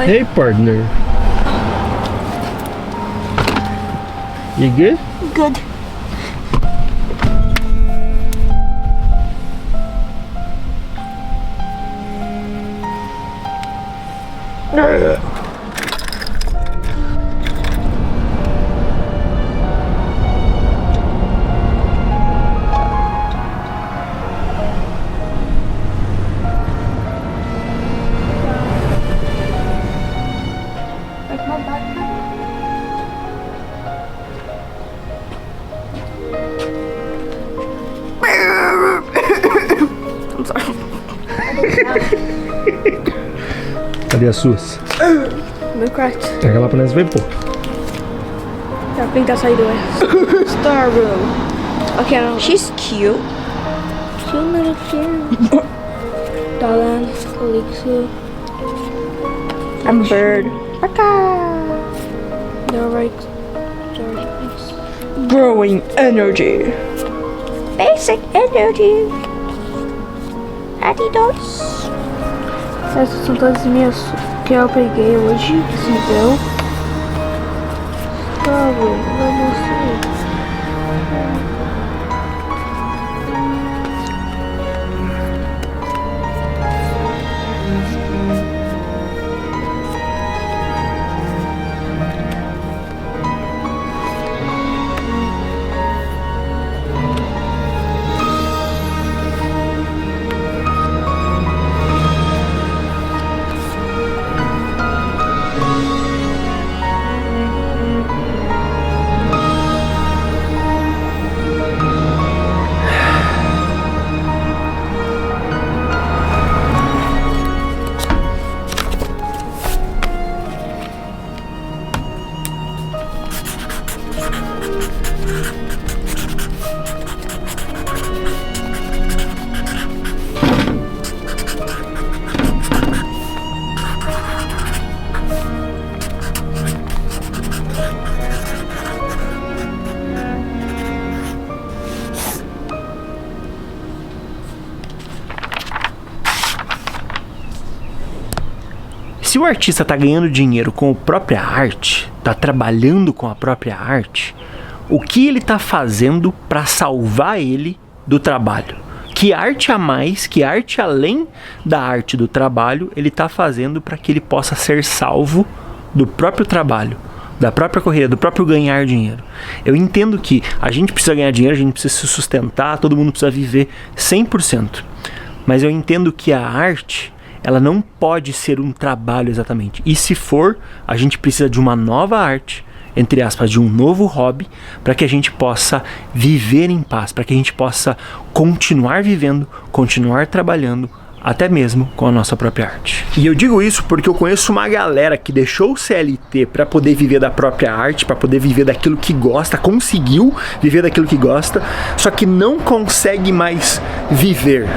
boy. Hey, partner. You good? Good. Like my backpack. I'm sorry. Cadê as suas? Meu cracked. Pega lá pra nós ver, pô. I think that's how you do it. Star room. Okay, now she's cute. Cute little kid. Dalan, Calyxo. I'm a bird. They're right. Growing energy. Basic energy. Adidas. Essas são todas as minhas que eu peguei hoje. Se deu. Vamos ver. Se o artista tá ganhando dinheiro com a própria arte, tá trabalhando com a própria arte, o que ele tá fazendo para salvar ele do trabalho? Que arte a mais, que arte além da arte do trabalho ele tá fazendo para que ele possa ser salvo do próprio trabalho, da própria corrida, do próprio ganhar dinheiro? Eu entendo que a gente precisa ganhar dinheiro, a gente precisa se sustentar, todo mundo precisa viver 100%. Mas eu entendo que a arte, ela não pode ser um trabalho exatamente. E se for, a gente precisa de uma nova arte, entre aspas, de um novo hobby, para que a gente possa viver em paz, para que a gente possa continuar vivendo, continuar trabalhando, até mesmo com a nossa própria arte. E eu digo isso porque eu conheço uma galera que deixou o CLT para poder viver da própria arte, para poder viver daquilo que gosta, conseguiu viver daquilo que gosta, só que não consegue mais viver.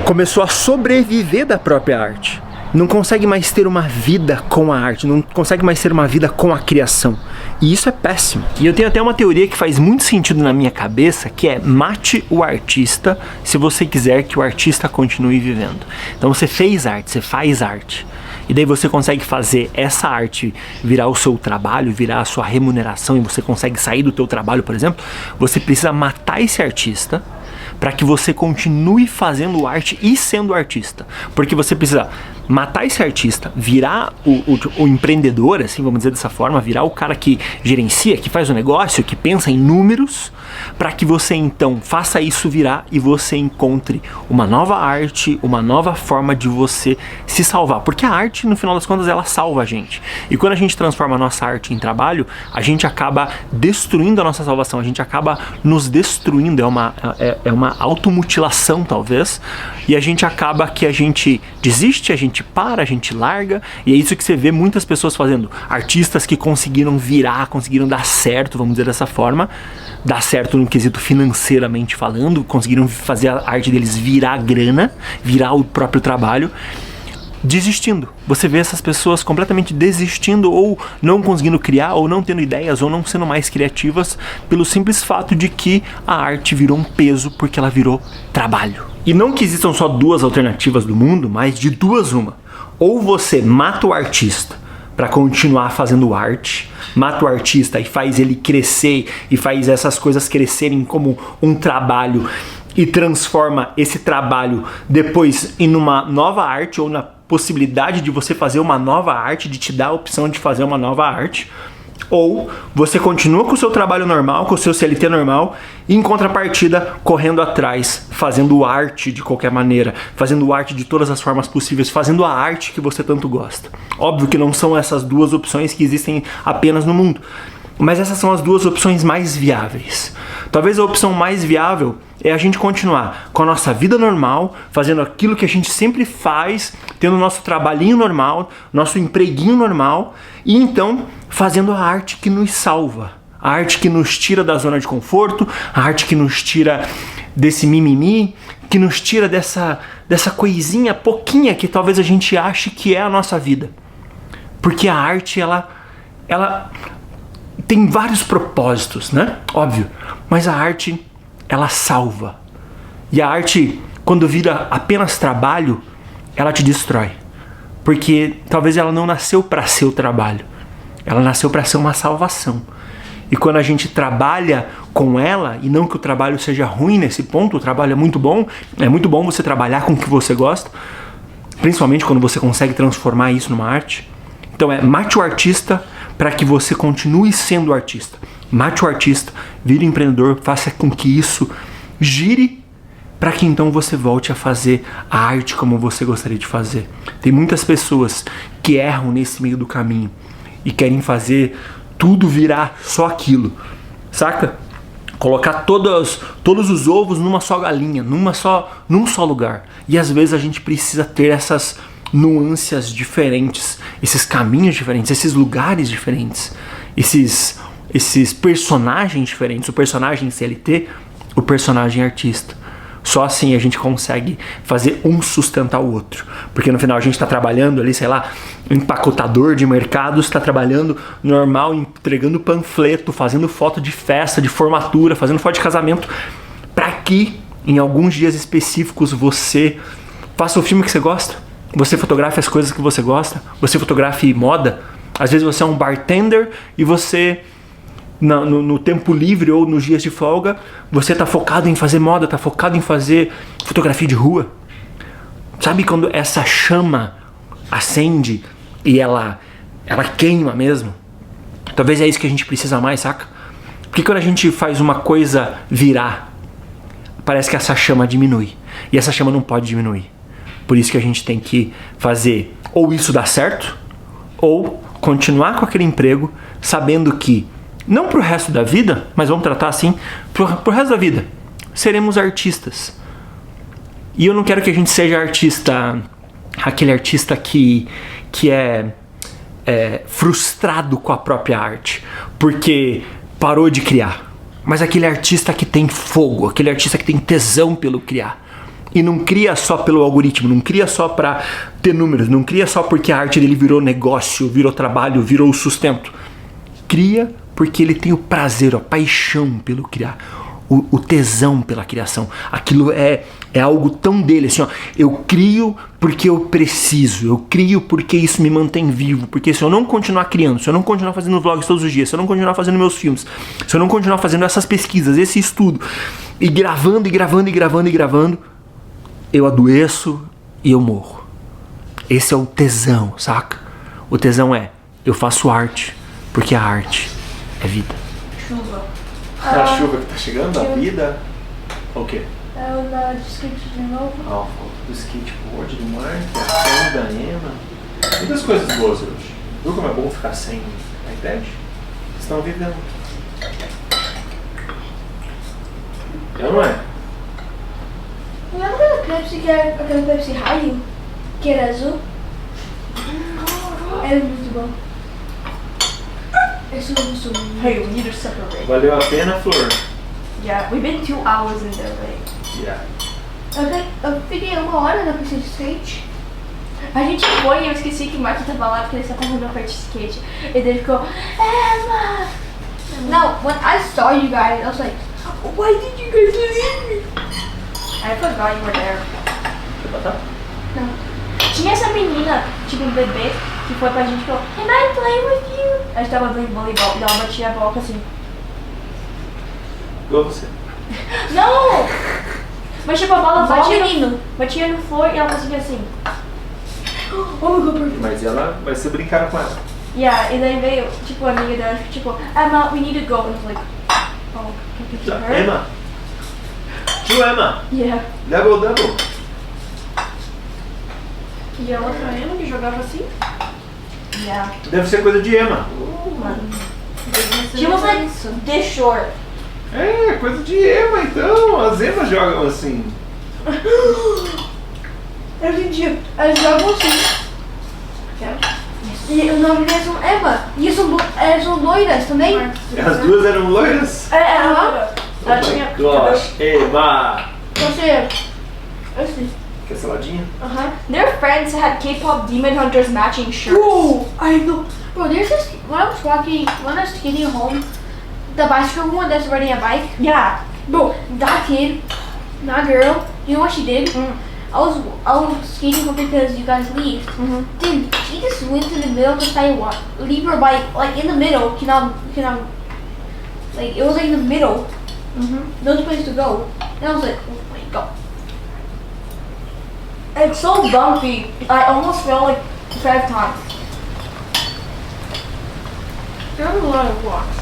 Começou a sobreviver da própria arte. Não consegue mais ter uma vida com a arte, não consegue mais ter uma vida com a criação. E isso é péssimo. E eu tenho até uma teoria que faz muito sentido na minha cabeça, que é: mate o artista se você quiser que o artista continue vivendo. Então você fez arte, você faz arte. E daí você consegue fazer essa arte virar o seu trabalho, virar a sua remuneração, e você consegue sair do teu trabalho, por exemplo. Você precisa matar esse artista para que você continue fazendo arte e sendo artista. Porque você precisa matar esse artista, virar o empreendedor, assim, vamos dizer dessa forma, virar o cara que gerencia, que faz o negócio, que pensa em números, para que você então faça isso virar e você encontre uma nova arte, uma nova forma de você se salvar. Porque a arte, no final das contas, ela salva a gente. E quando a gente transforma a nossa arte em trabalho, a gente acaba destruindo a nossa salvação, a gente acaba nos destruindo, é uma automutilação talvez, e a gente acaba que a gente desiste, a gente para, a gente larga, e é isso que você vê muitas pessoas fazendo. Artistas que conseguiram virar, conseguiram dar certo, vamos dizer dessa forma, dar certo no quesito financeiramente falando, conseguiram fazer a arte deles virar grana, virar o próprio trabalho, desistindo. Você vê essas pessoas completamente desistindo, ou não conseguindo criar, ou não tendo ideias, ou não sendo mais criativas, pelo simples fato de que a arte virou um peso, porque ela virou trabalho. E não que existam só duas alternativas do mundo, mas de duas uma. Ou você mata o artista para continuar fazendo arte, mata o artista e faz ele crescer e faz essas coisas crescerem como um trabalho e transforma esse trabalho depois em uma nova arte ou na possibilidade de você fazer uma nova arte, de te dar a opção de fazer uma nova arte. Ou você continua com o seu trabalho normal, com o seu CLT normal, e em contrapartida, correndo atrás, fazendo arte de qualquer maneira, fazendo arte de todas as formas possíveis, fazendo a arte que você tanto gosta. Óbvio que não são essas duas opções que existem apenas no mundo, mas essas são as duas opções mais viáveis. Talvez a opção mais viável é a gente continuar com a nossa vida normal, fazendo aquilo que a gente sempre faz, tendo nosso trabalhinho normal, nosso empreguinho normal, e então fazendo a arte que nos salva, a arte que nos tira da zona de conforto, a arte que nos tira desse mimimi, que nos tira dessa coisinha pouquinha que talvez a gente ache que é a nossa vida. Porque a arte, ela tem vários propósitos, né? Óbvio. Mas a arte, ela salva. E a arte, quando vira apenas trabalho, ela te destrói. Porque talvez ela não nasceu para ser o trabalho. Ela nasceu para ser uma salvação. E quando a gente trabalha com ela, e não que o trabalho seja ruim nesse ponto, o trabalho é muito bom você trabalhar com o que você gosta, principalmente quando você consegue transformar isso numa arte. Então mate o artista para que você continue sendo artista. Mate o artista, vire empreendedor, faça com que isso gire para que então você volte a fazer a arte como você gostaria de fazer. Tem muitas pessoas que erram nesse meio do caminho e querem fazer tudo virar só aquilo, saca? Colocar todos os ovos numa só galinha, num só lugar. E às vezes a gente precisa ter essas nuances diferentes, esses caminhos diferentes, esses lugares diferentes, esses personagens diferentes, o personagem CLT, o personagem artista. Só assim a gente consegue fazer um sustentar o outro. Porque no final a gente está trabalhando ali, sei lá, empacotador de mercados, está trabalhando normal, entregando panfleto, fazendo foto de festa, de formatura, fazendo foto de casamento, para que em alguns dias específicos você faça o filme que você gosta, você fotografe as coisas que você gosta, você fotografe moda. Às vezes você é um bartender e você... No tempo livre ou nos dias de folga, você tá focado em fazer moda, tá focado em fazer fotografia de rua. Sabe quando essa chama acende e ela queima mesmo? Talvez é isso que a gente precisa mais, saca? Porque quando a gente faz uma coisa virar, parece que essa chama diminui. E essa chama não pode diminuir. Por isso que a gente tem que fazer ou isso dar certo, ou continuar com aquele emprego, sabendo que não pro resto da vida, mas vamos tratar assim, pro resto da vida, seremos artistas. E eu não quero que a gente seja artista, aquele artista que é frustrado com a própria arte, porque parou de criar. Mas aquele artista que tem fogo, aquele artista que tem tesão pelo criar. E não cria só pelo algoritmo, não cria só pra ter números, não cria só porque a arte dele virou negócio, virou trabalho, virou sustento. Cria porque ele tem o prazer, a paixão pelo criar, o tesão pela criação. Aquilo é algo tão dele, assim, ó, eu crio porque eu preciso, eu crio porque isso me mantém vivo, porque se eu não continuar criando, se eu não continuar fazendo vlogs todos os dias, se eu não continuar fazendo meus filmes, se eu não continuar fazendo essas pesquisas, esse estudo, e gravando, eu adoeço e eu morro. Esse é o tesão, saca? O tesão é, eu faço arte porque a arte é vida. Chuva. É a chuva que tá chegando? A vida? O quê? É o da de skate de novo. Ah, o foto do skateboard, do Mark, a ação da Ana. Muitas coisas boas hoje. Viu como é bom ficar sem iPad? Estão vivendo. Eu não é? Lembra da Pepsi, que era aquela Pepsi raio? Que era azul? Era muito bom. Esse não gostou muito. Hey, we need to separate. Valeu a pena, Flor? Yeah, we've been 2 hours in there, right? Yeah. Eu fiquei 1 hora na pista de skate. A gente foi e eu esqueci que o Mark tava lá porque ele só tava na parte de skate. E daí ele ficou, Emma! No, when I saw you guys, I was like, why did you guys leave me? I forgot you were there. Quer botar? Não. Tinha essa menina menina, tipo um bebê, que foi pra gente e falou, can I play with you? A gente tava jogando voleibol e ela batia a bola assim. Igual você. Não! Mas tipo, a bola batia menino. batia no flor e ela conseguia assim. Oh my god, perfect. Mas ela vai ser brincar com ela. Yeah, e daí veio, tipo, a amiga dela, tipo, Emma, we need to go. And I was like, oh, can I pick her? Emma. Tio Emma. Yeah. Double. E a outra Emma que jogava assim? Yeah. Deve ser coisa de Emma. She was like this short. É, coisa de Emma então. As Emmas jogam assim. Eu entendi. Elas jogam assim. E o nome delas são Emma. E são loiras também. As duas eram loiras? Ela Oh my gosh, Emma. Você. Assim. Quer saladinha? Their friends had K-pop Demon Hunters matching shirts. Whoa! I know. Bro, there's this. When I was getting home, the bicycle one that's riding a bike. Yeah. Bro, that kid, that girl, you know what she did? I was skating home because you guys leave. Dude, she just went to the middle of the sidewalk, leave her bike like in the middle. Like it was like in the middle. No place to go. And I was like, oh my god. It's so bumpy. I almost fell like 5 times. There was a lot of walks.